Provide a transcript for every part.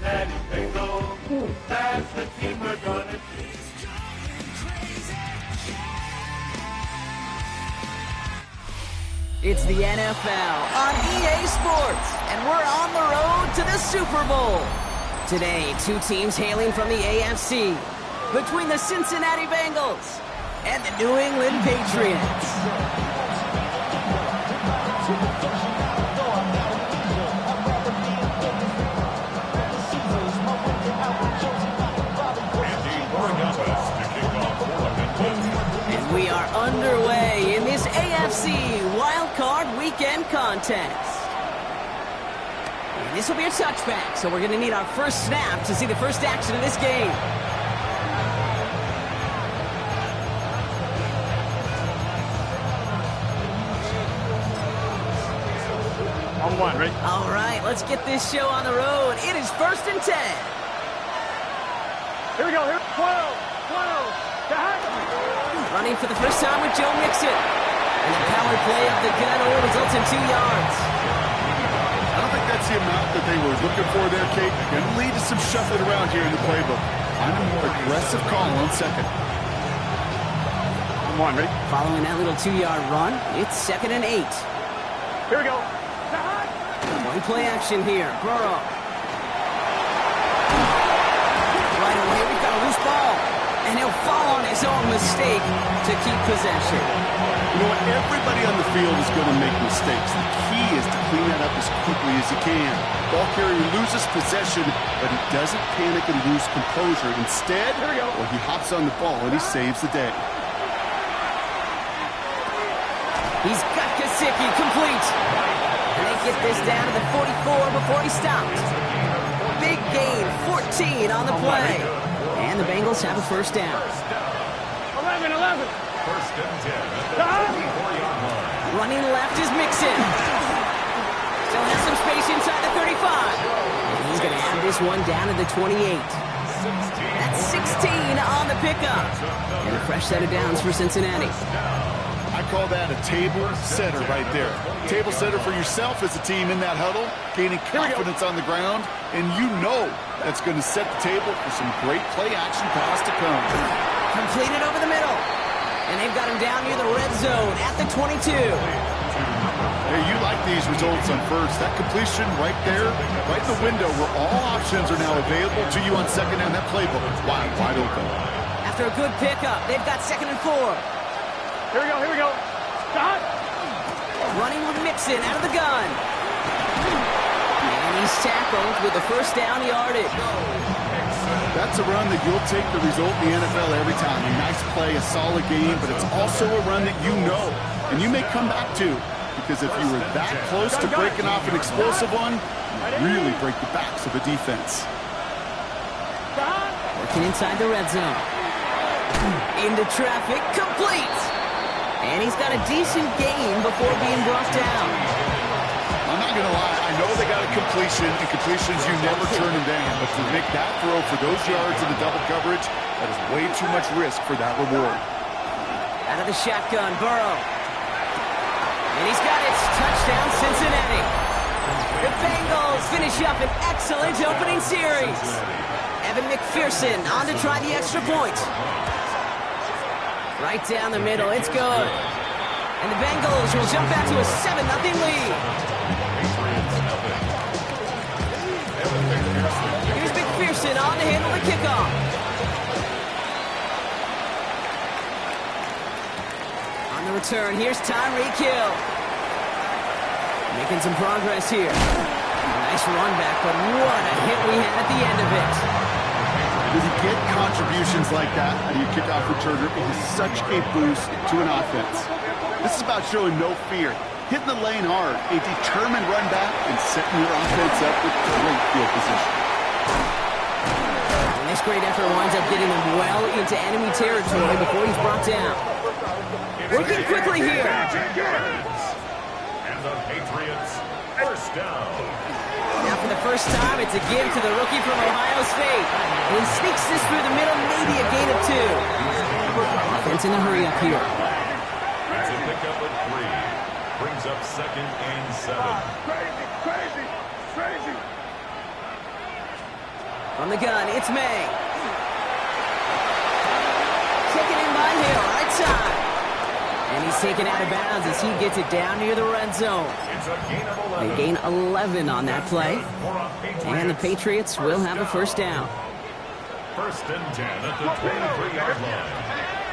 Cincinnati Bengals. That's the team we're gonna see. It's the NFL on EA Sports, and we're on the road to the Super Bowl. Today, two teams hailing from the AFC, between the Cincinnati Bengals and the New England Patriots. And we are underway in this AFC Wildcard Weekend contest. And this will be a touchback, so we're going to need our first snap to see the first action of this game. On one, ready? All right, let's get this show on the road. It is 1st and 10. Here we go, here. 12. Running for the first time with Joe Mixon. And the power play of the gun only results in 2 yards. I don't think that's the amount that they were looking for there, Kate. Going to lead to some shuffling around here in the playbook. Find a more aggressive call on second. On one, ready? Following that little 2-yard run, it's 2nd and 8. Here we go. One play action here. Burrow. Right away, we've got a loose ball. And he'll fall on his own mistake to keep possession. You know what? Everybody on the field is going to make mistakes. The key is to clean that up as quickly as you can. Ball carrier loses possession, but he doesn't panic and lose composure. Instead, he hops on the ball and he saves the day. He's got Gesicki complete. And they get this down to the 44 before he stopped. Big gain, 14 on the play. And the Bengals have a first down. 11. First and 10 at the 34-yard line. Running left is Mixon. Still has some space inside the 35. And he's going to have this one down to the 28. That's 16 on the pickup. And a fresh set of downs for Cincinnati. I call that a table setter right there. Table setter for yourself as a team in that huddle, gaining confidence on the ground, and you know that's going to set the table for some great play-action pass to come. Completed over the middle. And they've got him down near the red zone at the 22. Hey, you like these results on first. That completion right there, right in the window where all options are now available to you on second down. That playbook is wide open. After a good pickup, they've got 2nd and 4. Here we go. Stop. Running with Mixon out of the gun. And he's tackled with the first down yardage. That's a run that you'll take the result in the NFL every time. A nice play, a solid game, but it's also a run that you know and you may come back to, because if you were that close to breaking off an explosive one, you really break the backs of a defense. Working inside the red zone. Into traffic, complete. And he's got a decent gain before being brought down. I'm not going to lie. I know they got a completion, and completions, you never turn them down. But to make that throw for those yards in the double coverage, that is way too much risk for that reward. Out of the shotgun, Burrow. And he's got it. Touchdown, Cincinnati. The Bengals finish up an excellent opening series. Evan McPherson on to try the extra point. Right down the middle, it's good. And the Bengals will jump back to a 7-0 lead. Here's McPherson on to handle the kickoff. On the return, here's Tyreek Hill. Making some progress here. Nice run back, but what a hit we had at the end of it. When you get contributions like that out of your kickoff returner, it is such a boost to an offense. This is about showing no fear, hitting the lane hard, a determined run back, and setting your offense up with great field position. And this great effort winds up getting him well into enemy territory before he's brought down. Working quickly here. And the Patriots, first down. Now for the first time, it's a give to the rookie from Ohio State. And he sneaks this through the middle, maybe a gain of 2. Offense in a hurry up here. That's a pickup of 3. Brings up 2nd and 7. Crazy. From the gun, it's May. Taken in by Hill, right side. And he's taken out of bounds as he gets it down near the red zone. It's a gain of 11. They gain 11 on that play. And the Patriots will have a first down. First and 10 at the 23-yard line.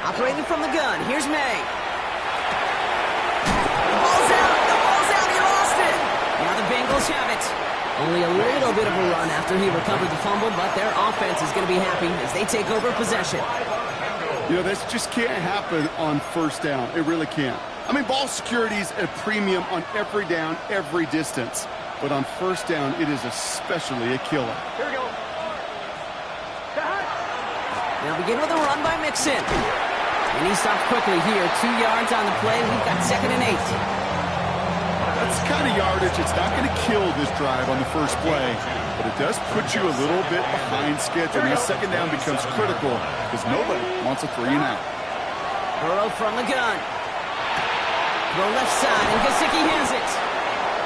Operating from the gun, here's May. The ball's out, he lost it. Now the Bengals have it. Only a little bit of a run after he recovered the fumble, but their offense is going to be happy as they take over possession. You know, this just can't happen on first down. It really can't. I mean, ball security's a premium on every down, every distance. But on first down, it is especially a killer. Here we go. Now begin with a run by Mixon. And he stopped quickly here. 2 yards on the play. We've got 2nd and 8. That's the kind of yardage. It's not going to kill this drive on the first play, but it does put you a little bit behind schedule. And second down becomes critical because nobody wants a 3 and out. Burrow from the gun. Throw left side, and Gesicki has it.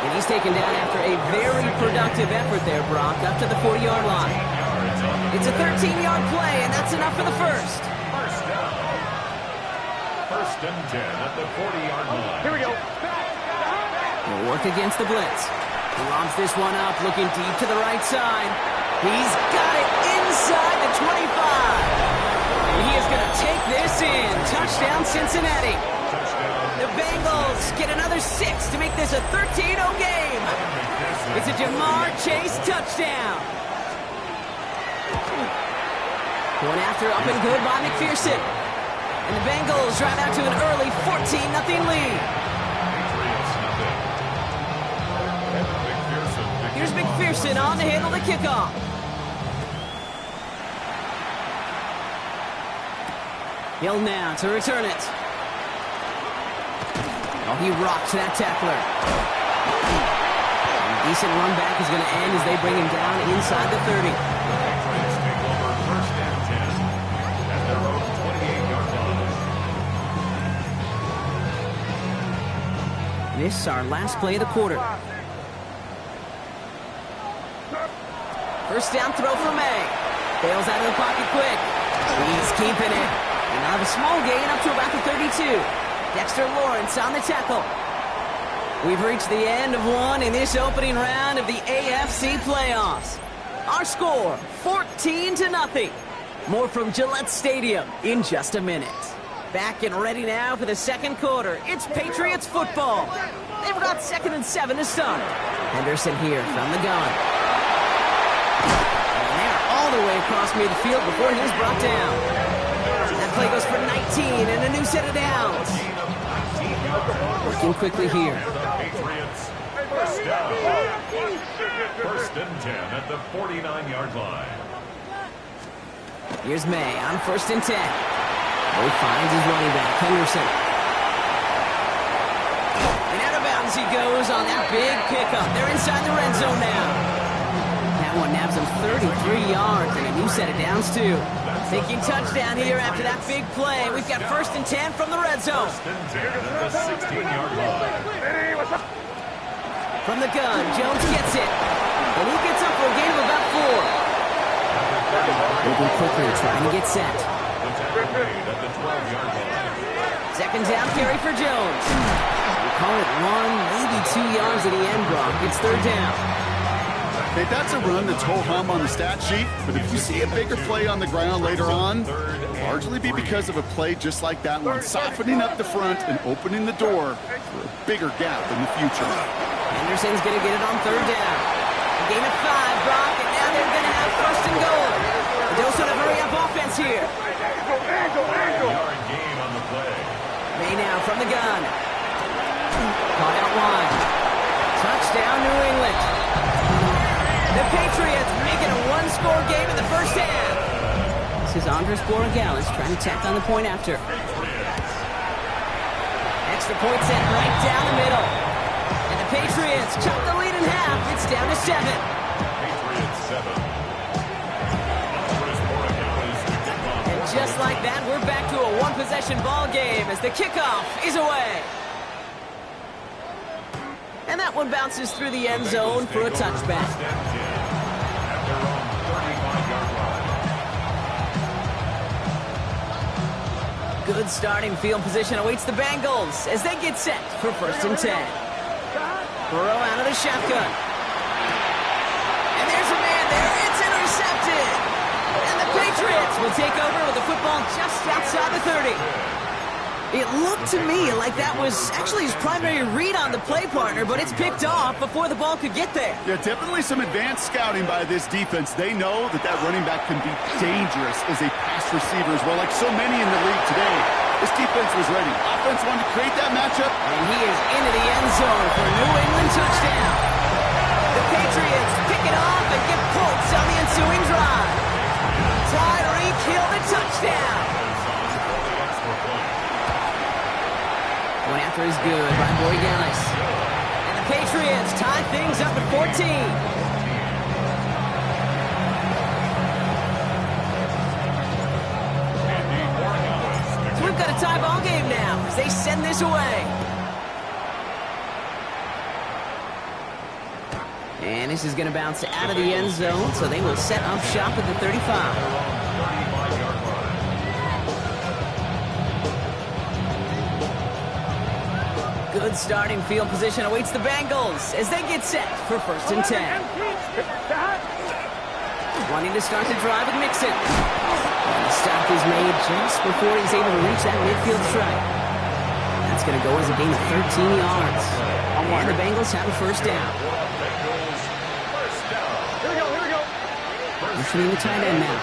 And he's taken down after a very productive effort there, Brock, up to the 40-yard line. It's a 13-yard play, and that's enough for the first. First down. First and 10 at the 40-yard line. Here we go. He'll work against the blitz. He lobs this one up, looking deep to the right side. He's got it inside the 25. And he is going to take this in. Touchdown, Cincinnati. The Bengals get another 6 to make this a 13-0 game. It's a Jamar Chase touchdown. Going after up and good by McPherson. And the Bengals drive out to an early 14-0 lead. Here's McPherson on to handle the kickoff. Hill now to return it. Oh, he rocks that tackler. And a decent run back is going to end as they bring him down inside the 30. Patriots take over first and 10 at their own 28-yard line. This is our last play of the quarter. First down throw for May. Bails out of the pocket quick. He's keeping it. And now a small gain up to about the 32. Dexter Lawrence on the tackle. We've reached the end of one in this opening round of the AFC playoffs. Our score, 14-0. More from Gillette Stadium in just a minute. Back and ready now for the second quarter. It's Patriots football. They've got 2nd and 7 to start. Henderson here from the gun. And they're all the way across midfield before he's brought down. That play goes for 19 and a new set of downs. Working quickly here. Patriots first down. First and 10 at the 49-yard line. Here's May on 1st and 10. He finds his running back, Henderson. And out of bounds he goes on that big pickup. They're inside the red zone now. That one nabs him 33 yards and a new set of downs, too. Thinking touchdown here after that big play. We've got 1st and 10 from the red zone. First and 10 at the 16-yard line. From the gun, Jones gets it. And he gets up for a gain of about 4. Moving quickly, trying to get set. The tackle made at the 12-yard line. 2nd down carry for Jones. We call it 1, maybe 2 yards at the end, Brock. It's 3rd down. Hey, that's a run that's ho-hum on the stat sheet, but if you see a bigger play on the ground later on, it'll largely be because of a play just like that one, softening up the front and opening the door for a bigger gap in the future. Henderson's going to get it on 3rd down. A gain of 5, Brock, and now they're going to have 1st and goal. The dose of a hurry-up offense here. Yard gain on the play. May now from the gun. Caught out wide. Touchdown, New England. The Patriots making a one-score game in the first half. This is Andres Borregales trying to tack on the point after. Extra point set right down the middle. And the Patriots chop the lead in half. It's down to 7. Patriots 7. Andres Borregales to kick off. And just like that, we're back to a one-possession ball game as the kickoff is away. And that one bounces through the end zone for a touchback. At their own 35-yard Good starting field position awaits the Bengals as they get set for 1st and 10. Burrow out of the shotgun. And there's a man there. It's intercepted. And the Patriots will take over with the football just outside the 30. It looked to me like that was actually his primary read on the play partner, but it's picked off before the ball could get there. Yeah, definitely some advanced scouting by this defense. They know that that running back can be dangerous as a pass receiver as well, like so many in the league today. This defense was ready. Offense wanted to create that matchup. And he is into the end zone for a New England touchdown. The Patriots pick it off and get points on the ensuing drive. Tyreek Hill the touchdown. Going after is good by Borregales. And the Patriots tie things up at 14. So we've got a tie ball game now as they send this away. And this is going to bounce out of the end zone, so they will set up shop at the 35. Good starting field position awaits the Bengals as they get set for 1st and 10. Wanting to start the drive with Mixon. And the stop is made just before he's able to reach that midfield stripe. That's going to go as a gain of 13 yards. And the Bengals have a 1st down. Pushing the tight end now.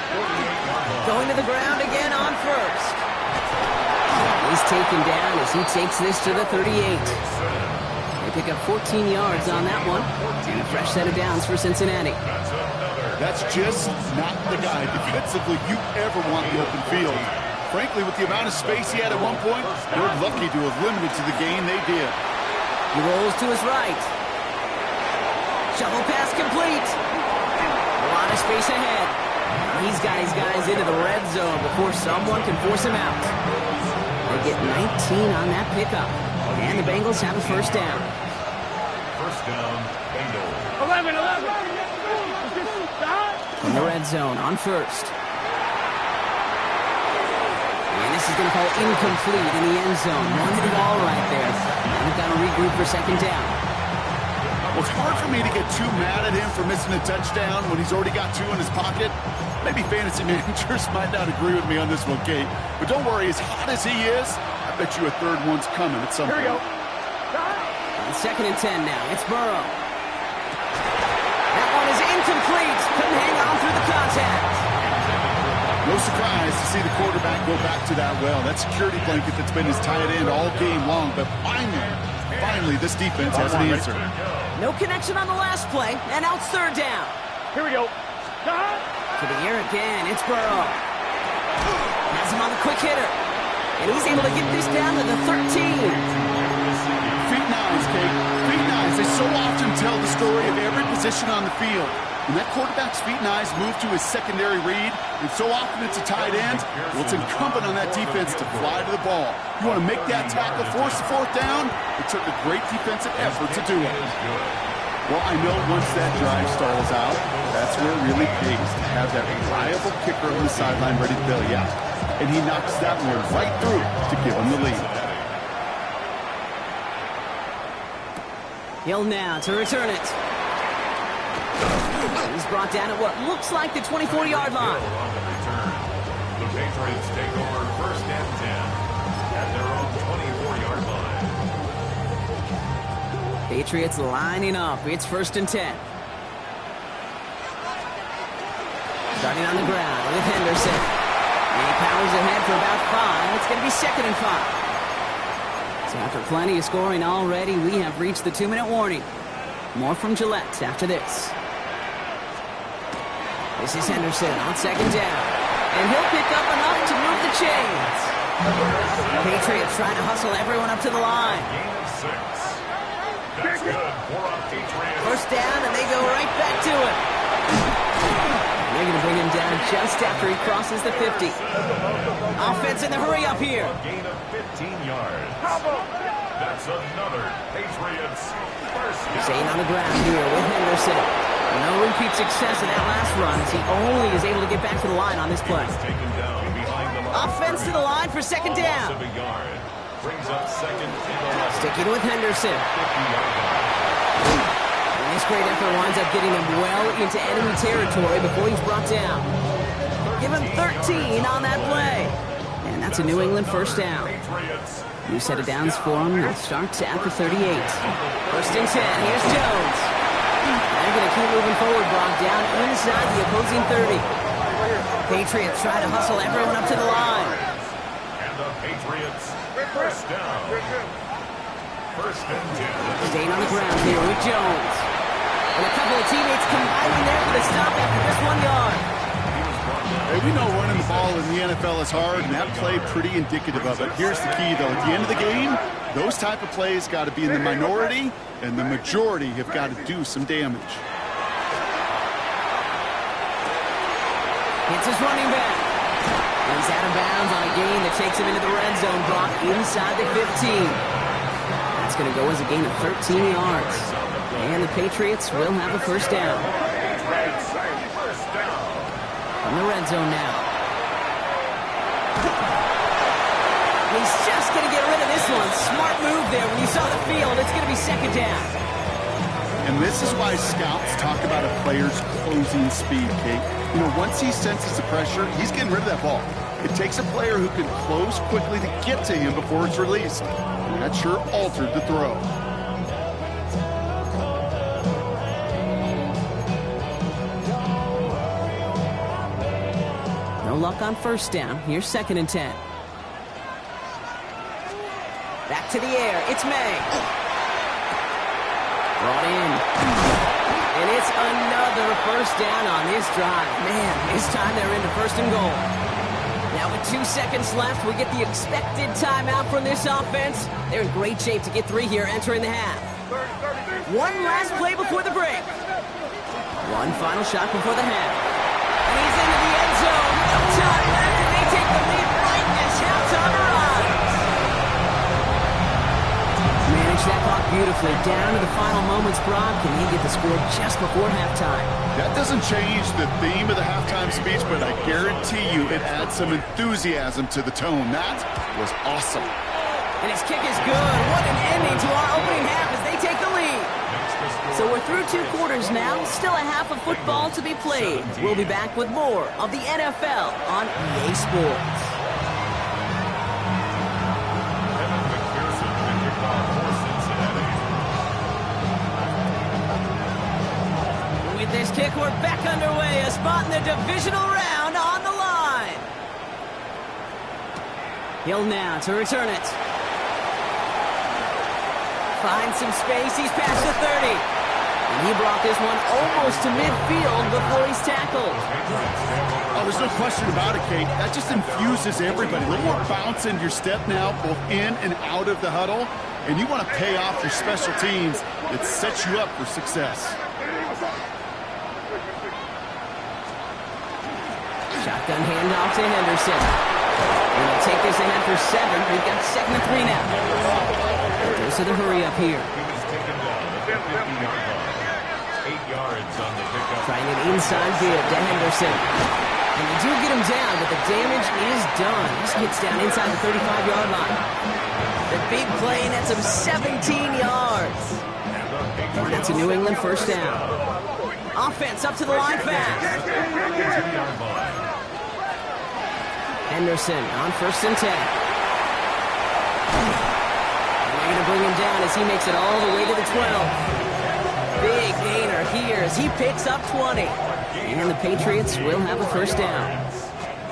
Going to the ground again on 1st. He's taken down as he takes this to the 38. They pick up 14 yards on that one. And a fresh set of downs for Cincinnati. That's just not the guy defensively you ever want in the open field. Frankly, with the amount of space he had at one point, they're lucky to have limited to the gain they did. He rolls to his right. Shovel pass complete. A lot of space ahead. He's got his guys into the red zone before someone can force him out. They get 19 on that pickup. And the Bengals have a 1st down. 1st down, Bengals. 11. In the red zone on 1st. And this is going to fall incomplete in the end zone. Wanted it all right there. And we've got to regroup for 2nd down. Well, it's hard for me to get too mad at him for missing a touchdown when he's already got 2 in his pocket. Maybe fantasy managers might not agree with me on this one, Kate. But don't worry, as hot as he is, I bet you a 3rd one's coming at some point. Here we go. On 2nd and 10 now. It's Burrow. That one is incomplete. Couldn't hang on through the contact. No surprise to see the quarterback go back to that well. That security blanket that's been his tight end all game long. But finally, this defense has an answer. No connection on the last play, and now it's 3rd down. Here we go. To the air again, it's Burrow. Has him on the quick hitter. And he's able to get this down to the 13. Feet nice, Kate. Feet nice. They so often tell the story of every position on the field. When that quarterback's feet nice move to his secondary read, and so often it's a tight end, well, it's incumbent on that defense to fly to the ball. You want to make that tackle, force the 4th down? It took a great defensive effort to do it. Well, I know once that drive stalls out, that's where it really pays to have that reliable kicker on the sideline ready to bail you out. And he knocks that one right through to give him the lead. Hill now to return it. He's brought down at what looks like the 24-yard line. The Patriots take over 1st and 10 at their own 24-yard line. Patriots lining up. It's 1st and 10. Starting on the ground with Henderson. And he powers ahead for about 5. It's going to be 2nd and 5. So after plenty of scoring already, we have reached the 2-minute warning. More from Gillette after this. This is Henderson on 2nd down. And he'll pick up enough to move the chains. Patriots trying to hustle everyone up to the line. Gain of 6. That's good for a Patriots. 1st down, and they go right back to it. They're going to bring him down just after he crosses the 50. Offense in the hurry up here. A gain of 15 yards. That's another Patriots 1st down. Staying on the ground here with Henderson. No repeat success in that last run as he only is able to get back to the line on this play. Taken down behind the line. Offense to the line for second down. Loss of a yard. Brings up second and 11. Sticking with Henderson. 50-yard line. And this great effort winds up getting him well into enemy territory before he's brought down. Give him 13 on that play. And that's a New England first down. Patriots. New set of downs for him. That starts at the 38. First and 10. Here's Jones. They're going to keep moving forward, Brock, down inside the opposing 30. Patriots try to hustle everyone up to the line. And the Patriots first down. First and 10. Staying on the ground here with Jones. And a couple of teammates combining there for the stop after just 1 yard. Hey, we know running the ball in the NFL is hard, and that play pretty indicative of it. Here's the key, though. At the end of the game, those type of plays got to be in the minority, and the majority have got to do some damage. It's his running back. And he's out of bounds on a gain that takes him into the red zone, Brock, inside the 15. That's going to go as a gain of 13 yards. And the Patriots will have a first down. From the red zone now. He's just going to get rid of this one. Smart move there. When you saw the field, it's going to be second down. And this is why scouts talk about a player's closing speed, Kate. You know, once he senses the pressure, he's getting rid of that ball. It takes a player who can close quickly to get to him before it's released. And that sure altered the throw. No luck on first down. Here's second and 10. Back to the air. It's May. Brought in. And it's another first down on this drive. Man, this time they're into first and goal. Now with 2 seconds left, we get the expected timeout from this offense. They're in great shape to get 3 here entering the half. One last play before the break. One final shot before the half. And he's into the end zone. No time left, and they take the lead right as halftime arrives. Manage that clock beautifully. Down to the final moments, Brock, and he get the score just before halftime. That doesn't change the theme of the halftime speech, but I guarantee you it adds some enthusiasm to the tone. That was awesome. And his kick is good. What an ending to our opening half as they take the lead. So we're through 2 quarters now. Still a half of football to be played. We'll be back with more of the NFL on EA Sports. With this kick, we're back underway. A spot in the divisional round on the line. Hill now to return it. Finds some space. He's past the 30. And he brought this one almost to midfield before he's tackled. Oh, there's no question about it, Kate. That just infuses everybody. A little more bounce in your step now, both in and out of the huddle. And you want to pay off your special teams. It sets you up for success. Shotgun handoff to Henderson. And they'll take this ahead for 7. We've got 2nd and 3 now. Goes to the hurry up here. He was taken down at the 50-yard line. 8 yards on the pickup. Trying an inside give to Henderson. And they do get him down, but the damage is done. He hits down inside the 35-yard line. The big play, and that's him 17 yards. And that's a New England first down. Offense up to the line fast. Henderson on 1st and 10. And they're going to bring him down as he makes it all the way to the 12. Big gainer here as he picks up 20. And the Patriots will have a first down.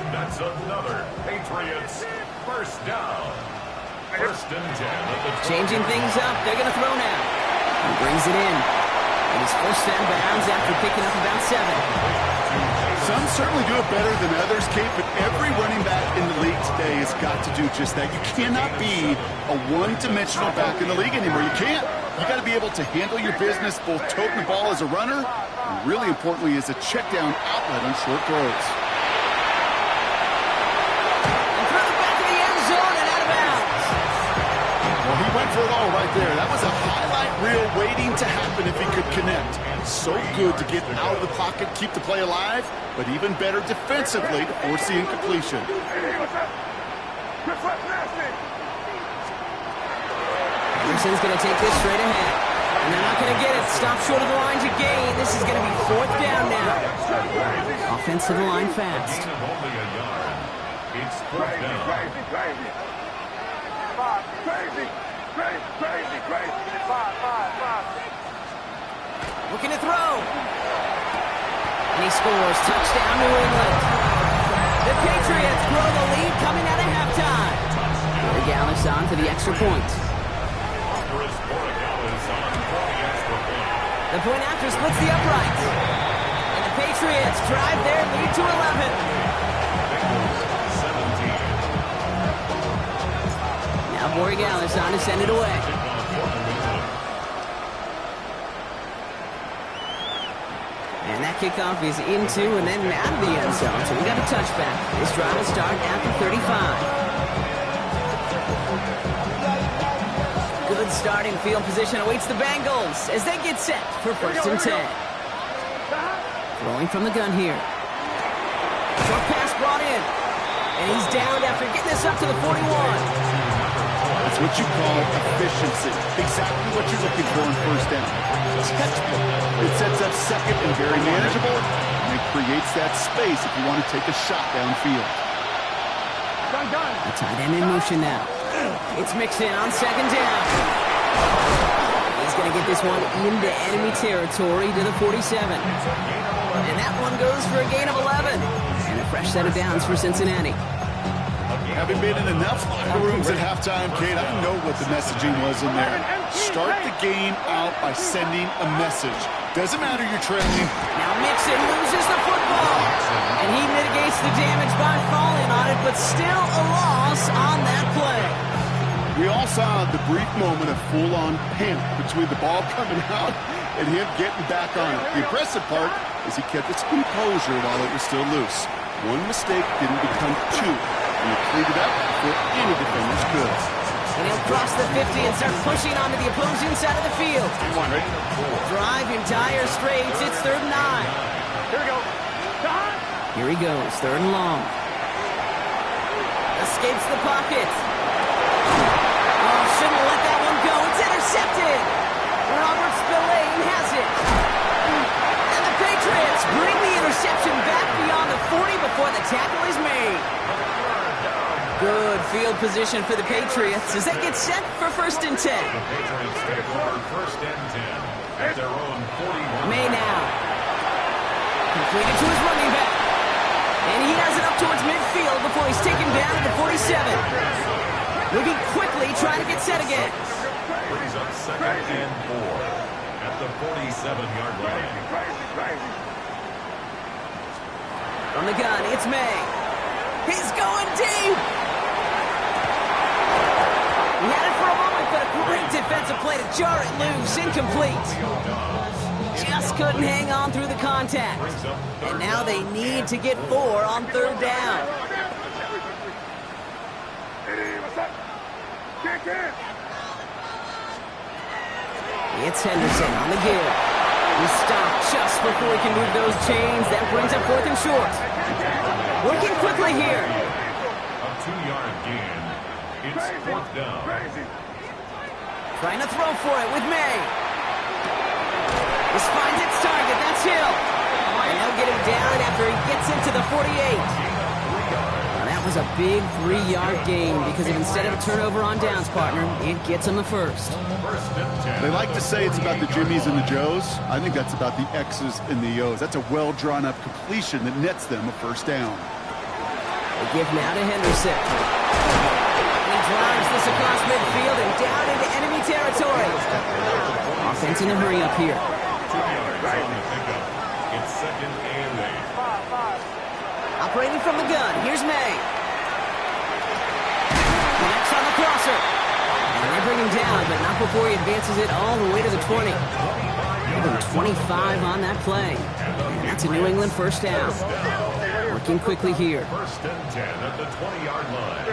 That's another Patriots first down. First and 10 at the 20. Changing things up. They're going to throw now. He brings it in. And he's first down bounds after picking up about 7. Some certainly do it better than others, Kate, but every running back in the league today has got to do just that. You cannot be a one-dimensional back in the league anymore. You can't. You got to be able to handle your business, both toting the ball as a runner, and really importantly as a check-down outlet on short throws. And through the back of the end zone and out of bounds. Well, he went for it all right there. That was a highlight real waiting to happen if he could connect. So good to get out of the pocket, keep the play alive, but even better defensively to force the incompletion. Anderson's going to take this straight ahead. And they're not going to get it. Stop short of the line to gain. This is going to be 4th down now. Offensive line fast. Gain of only a yard. It's 4th down. Looking to throw. And he scores. Touchdown, New England. The Patriots grow the lead coming out of halftime. Borregales on for the extra point. The point after splits the uprights. And the Patriots drive their lead to 11. Now Borregales on to send it away. And that kickoff is into and then out of the end zone. So we got a touchback. This drive will start at the 35. Good starting field position awaits the Bengals as they get set for 1st and 10. Throwing from the gun here. Short pass brought in. And he's down after getting this up to the 41. That's what you call efficiency. Exactly what you're looking for in 1st down. It sets up 2nd and very manageable, and it creates that space if you want to take a shot downfield. A tight end in motion now. It's Mixon on 2nd down. He's going to get this one into enemy territory to the 47. And that one goes for a gain of 11. And a fresh set of downs for Cincinnati. Having been in enough locker rooms at halftime, Kate, I know what the messaging was in there. Start the game out by sending a message. Doesn't matter you're trailing. Now Mixon loses the football. And he mitigates the damage by falling on it, but still a loss on that play. We all saw the brief moment of full-on panic between the ball coming out and him getting back on it. The impressive part is he kept his composure while it was still loose. One mistake didn't become two. And he cleaned it up before any defenders could. And he'll cross the 50 and start pushing onto the opposing side of the field. Drive in dire straits. It's 3rd and 9. Here we go. Here he goes, 3rd and long. Escapes the pocket. Oh, shouldn't let that one go. It's intercepted. Robert Spillane has it. And the Patriots bring the interception back beyond the 40 before the tackle is made. Good field position for the Patriots as they get set for 1st and 10. The Patriots take over 1st and 10 at their own 41. May now. Completed to his running back. And he has it up towards midfield before he's taken down at the 47. Moving quickly, trying to get set again. Brings up 2nd and 4 at the 47-yard line. From the gun, it's May. He's going deep. He had it for a moment, but a great defensive play to jar it loose. Incomplete. Just couldn't hang on through the contact. And now they need to get 4 on 3rd down. It's Henderson on the give. He stopped just before he can move those chains. That brings up 4th and short. Working quickly here. A 2-yard gain. It's 4th down. Trying to throw for it with May. This finds its target. That's Hill. And they'll get him down after he gets into the 48. Now that was a big 3-yard gain because instead of a turnover on downs, partner, it gets him the 1st. They like to say it's about the Jimmies and the Joes. I think that's about the X's and the O's. That's a well-drawn-up completion that nets them a 1st down. They give now to Henderson. He drives this across midfield and down into enemy territory. Offense in a hurry up here. It's 2nd and 8. Operating from the gun, here's May. Connects on the crosser. And they bring him down, but not before he advances it all the way to the 20. More than 25 on that play. And that's a New England 1st down. Working quickly here. 1st and 10 at the 20-yard line.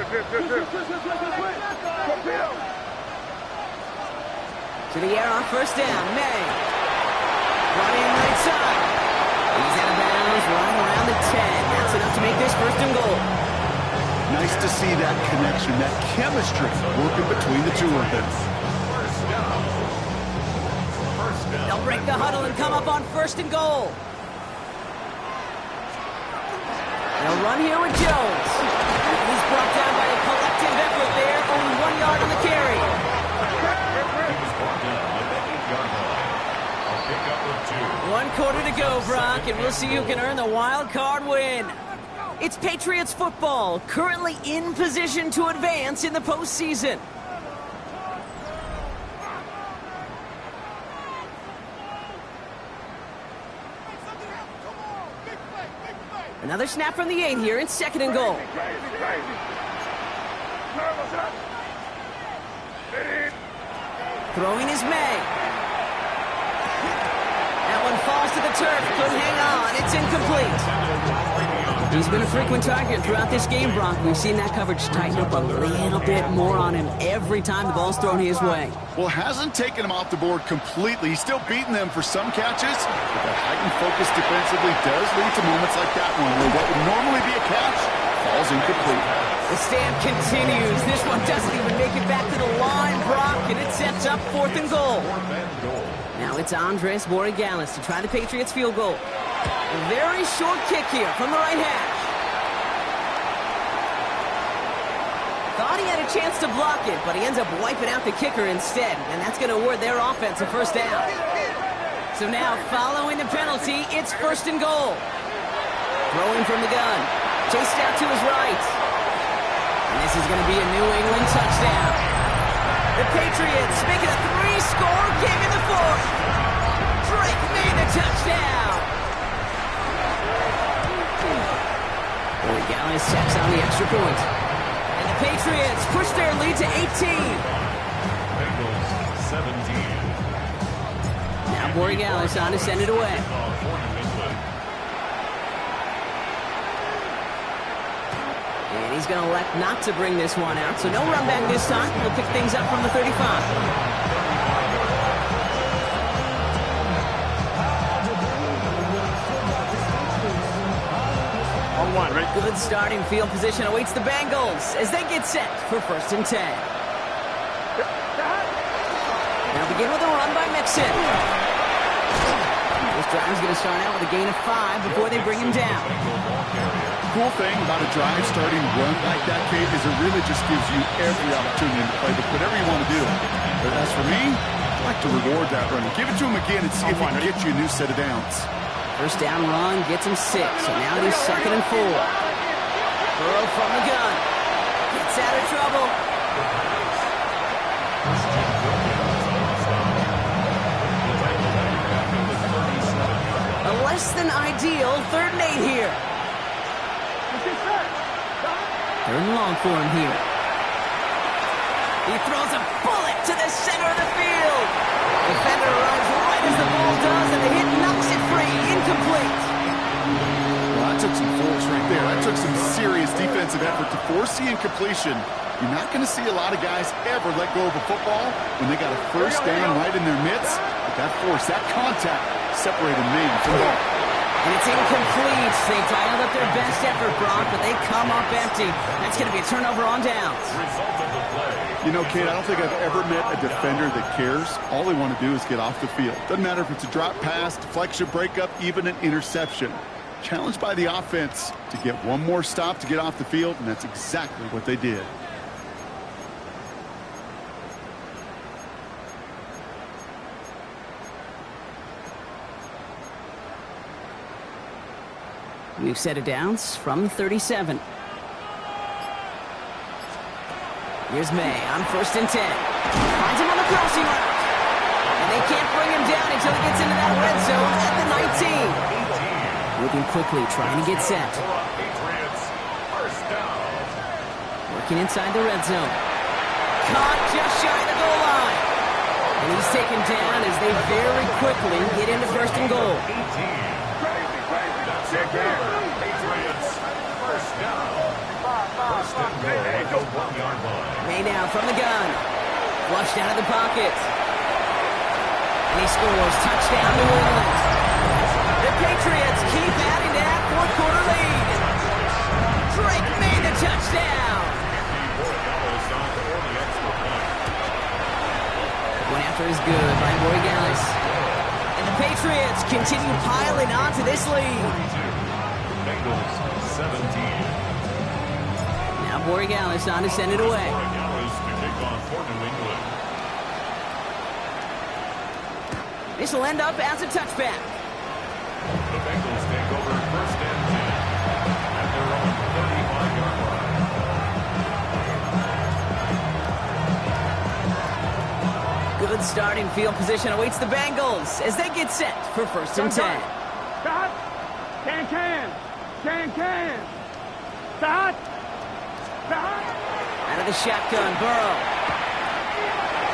To the air on first down. May. Brought in right side. He's out of bounds, running around the 10. That's enough to make this first and goal. Nice to see that connection, that chemistry working between the two of them. They'll break the huddle and come up on first and goal. They'll run here with Jones. He's brought down by a collective effort there, only 1 yard on the carry. He was brought down at the 8-yard line. A pickup of 2. 1 quarter to go, Brock, and we'll see who can earn the wild card win. It's Patriots football, currently in position to advance in the postseason. Another snap from the 8 here. It's second and goal. Throwing is May. That one falls to the turf. Couldn't hang on. It's incomplete. He's been a frequent target throughout this game, Brock. We've seen that coverage tighten up a little bit more on him every time the ball's thrown his way. Well, hasn't taken him off the board completely. He's still beating them for some catches, but that heightened focus defensively does lead to moments like that one, where what would normally be a catch falls incomplete. The stand continues. This one doesn't even make it back to the line, Brock, and it sets up fourth and goal. Now it's Andres Borregales to try the Patriots field goal. A very short kick here from the right hash. Thought he had a chance to block it, but he ends up wiping out the kicker instead, and that's going to award their offense a first down. So now, following the penalty, it's first and goal. Throwing from the gun. Chased out to his right. And this is going to be a New England touchdown. The Patriots make it a 3-score game in the fourth. Drake made the touchdown. Borregales tacks on the extra point. And the Patriots push their lead to 18. Bengals 17. Now Borregales on to send it away. And he's going to elect not to bring this one out. So no run back this time. We'll pick things up from the 35. On 1, ready? Good starting field position awaits the Bengals as they get set for first and 10. Now begin with a run by Mixon. This drive is going to start out with a gain of 5 before they bring him down. Cool thing about a drive starting run like that, Kate, is it really just gives you every opportunity to play whatever you want to do. But as for me, I like to reward that run. Give it to him again and see if he can get you a new set of downs. First down run gets him 6, so now it is second and 4. Burrow from the gun. Gets out of trouble. A less than ideal 3rd and 8 here. Third and long for him here. He throws a bullet to the center of the field. Defender runs right as the ball does, and the hit knocks it free. Incomplete. Well, that took some force right there. That took some serious defensive effort to force the incompletion. You're not going to see a lot of guys ever let go of a football when they got a first down right in their midst. But that force, that contact, separated man from ball. And it's incomplete. They dialed up their best effort, Brock, but they come up empty. That's going to be a turnover on downs. Result of the play. You know, Kate, I don't think I've ever met a defender that cares. All they want to do is get off the field. Doesn't matter if it's a drop pass, deflection, breakup, even an interception. Challenged by the offense to get one more stop to get off the field, and that's exactly what they did. We've set it downs from the 37. Here's May on first and 10. Finds him on the crossing route. And they can't bring him down until he gets into that red zone at the 19. Moving quickly, trying to get set. Patriots first down. Working inside the red zone. Caught just shy of the goal line. And he's taken down as they very quickly get into first and goal. 18. That's it there. Patriots first down. First and goal at the 1-yard line. May now from the gun. Flushed out of the pocket. And he scores. Touchdown, New England. The Patriots keep adding to that fourth quarter lead. Drake made the touchdown. One after is good by Borregales. And the Patriots continue piling on to this lead. Bengals 17. Now Borregales on to send it away. Borregales to kick off for New England. This will end up as a touchback. The Bengals take over first and 10 at their own 35-yard line. Good starting field position awaits the Bengals as they get set for first and 10. Stop. Can. Stop. Out of the shotgun, Burrow.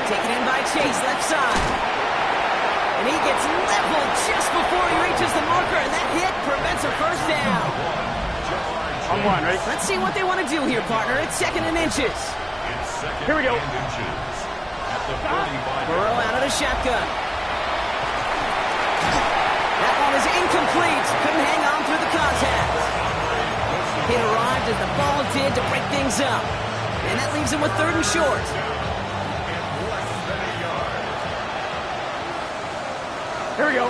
Taken in by Chase, left side. And he gets leveled just before he reaches the marker, and that hit prevents a first down. On one, ready? Let's see what they want to do here, partner. It's second and inches. It's second Here we go. and inches at the 45-yard Burrow out of the shotgun. That one is incomplete. Couldn't hang on through the contact. Hit arrived as the ball did to break things up. And that leaves him with third and short. Here we go.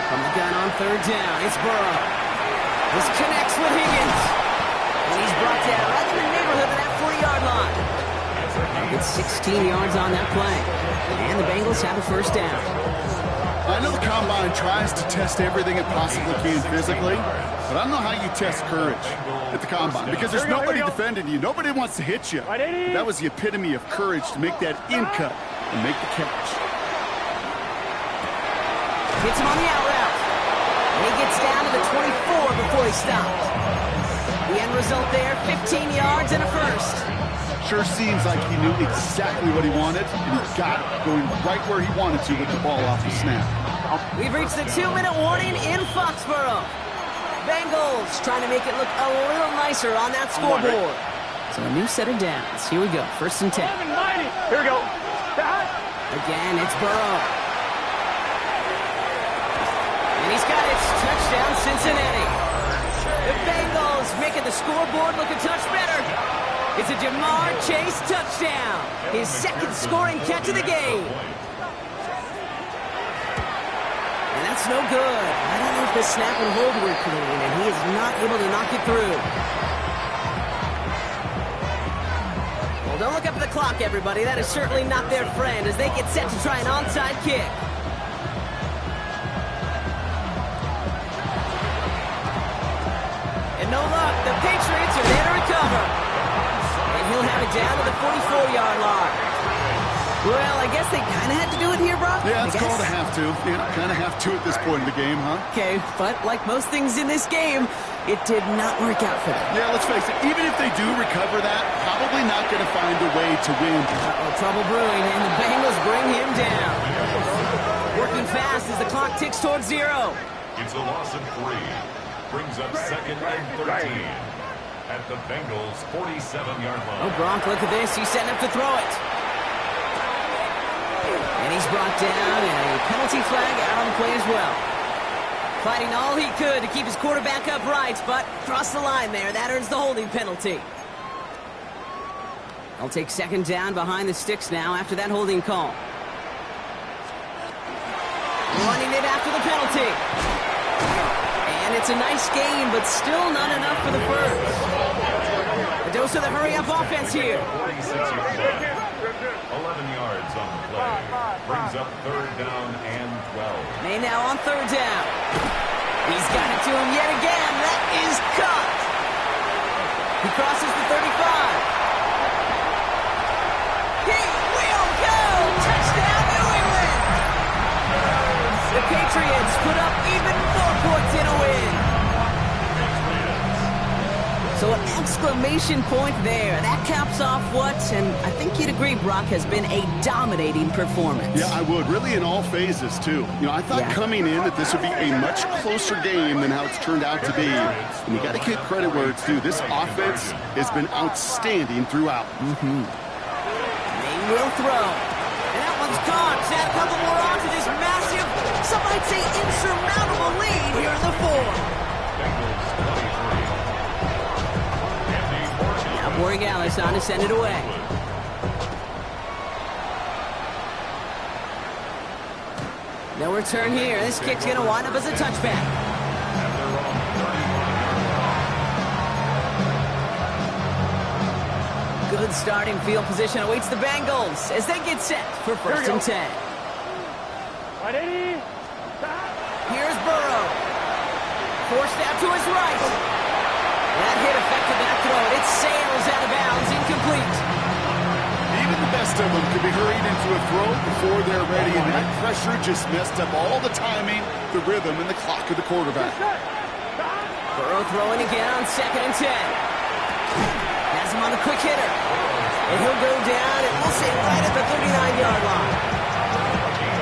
From the gun on third down, it's Burrow. This connects with Higgins. And he's brought down right in the neighborhood of that 40-yard line. It's 16 yards on that play. And the Bengals have a first down. I know the Combine tries to test everything it possibly can physically, but I don't know how you test courage at the Combine because there's nobody defending you. Nobody wants to hit you. But that was the epitome of courage to make that in cut and make the catch. Hits him on the out route. And he gets down to the 24 before he stopped. The end result there, 15 yards and a first. Sure seems like he knew exactly what he wanted, and he got it going right where he wanted to with the ball off the snap. We've reached the 2-minute warning in Foxborough. Bengals trying to make it look a little nicer on that scoreboard. So a new set of downs. Here we go, first and 10. Here we go. Again, it's Burrow. And he's got it. Touchdown, Cincinnati. The Bengals making the scoreboard look a touch better. It's a Jamar Chase touchdown. His second scoring catch of the game. And that's no good. I don't know if the snap and hold were clean, and he is not able to knock it through. Well, don't look up at the clock, everybody. That is certainly not their friend as they get set to try an onside kick. And no luck. The Patriots are there to recover. He'll have it down to the 44-yard line. Well, I guess they kind of had to do it here, Brock. Yeah, it's called a have to. Yeah, kind of have to at this point in the game, huh? Okay, but like most things in this game, it did not work out for them. Yeah, let's face it. Even if they do recover that, probably not going to find a way to win. Trouble brewing, and the Bengals bring him down. Working fast as the clock ticks towards 0. It's a loss of 3. Brings up second and 13. At the Bengals' 47-yard line. Oh, Gronk, look at this. He's setting up to throw it. And he's brought down, and a penalty flag out on the play as well. Fighting all he could to keep his quarterback upright, but crossed the line there. That earns the holding penalty. I'll take second down behind the sticks now after that holding call. Running it after the penalty. And it's a nice game, but still not enough for the first. A dose of the hurry-up offense here. 46 yards left. 11 yards on the play. Brings up third down and 12. May now on third down. He's got it to him yet again. That is cut. He crosses the 35. He will go. Touchdown, New England. The Patriots put up even more points in a win. So an exclamation point there. That caps off what, and I think you'd agree, Brock, has been a dominating performance. Yeah, I would. Really in all phases, too. You know, I thought coming in that this would be a much closer game than how it's turned out to be. And you got to give credit where it's due. This offense has been outstanding throughout. They will throw. Downs gone. To add a couple more on to this massive, some might say insurmountable lead here in the fourth. Bengals 23. Andy Morgan. Now Borregales on to send it away. No return here. This kick's going to wind up as a touchback. At their own 35-yard line. Good starting field position awaits the Bengals as they get set for first and 10. 180. Here's Burrow. Forced out to his right. That hit affected that throw. It sails out of bounds, incomplete. Even the best of them could be hurried into a throw before they're ready, and that pressure just messed up all the timing, the rhythm, and the clock of the quarterback. Burrow throwing again on second and 10. Has him on a quick hitter. And he'll go down, and we'll say right at the 39-yard line.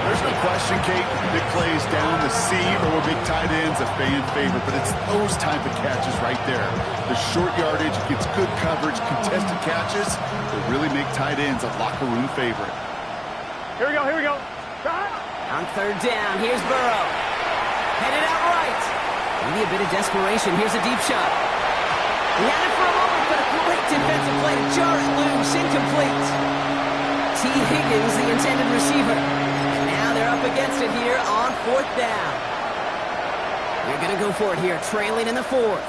There's no question, Kate, big plays down the seam or big tight ends a fan favorite, but it's those type of catches right there. The short yardage gets good coverage, contested catches that really make tight ends a locker room favorite. Here we go, here we go. On third down, here's Burrow. Headed out right. Maybe a bit of desperation. Here's a deep shot. He had it for a moment, but a great defensive play to jar it loose, incomplete. T. Higgins, the intended receiver. And now they're up against it here on fourth down. They're going to go for it here, trailing in the fourth.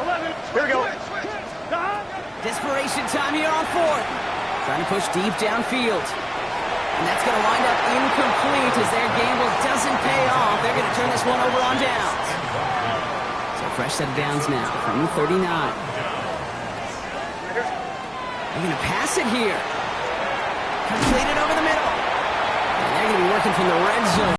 11. Here we go. Desperation time here on fourth. Trying to push deep downfield. And that's going to wind up incomplete as their gamble doesn't pay off. They're going to turn this one over on downs. So fresh set of downs now from the 39. They're going to pass it here. Complete it over the middle. And they're going to be working from the red zone.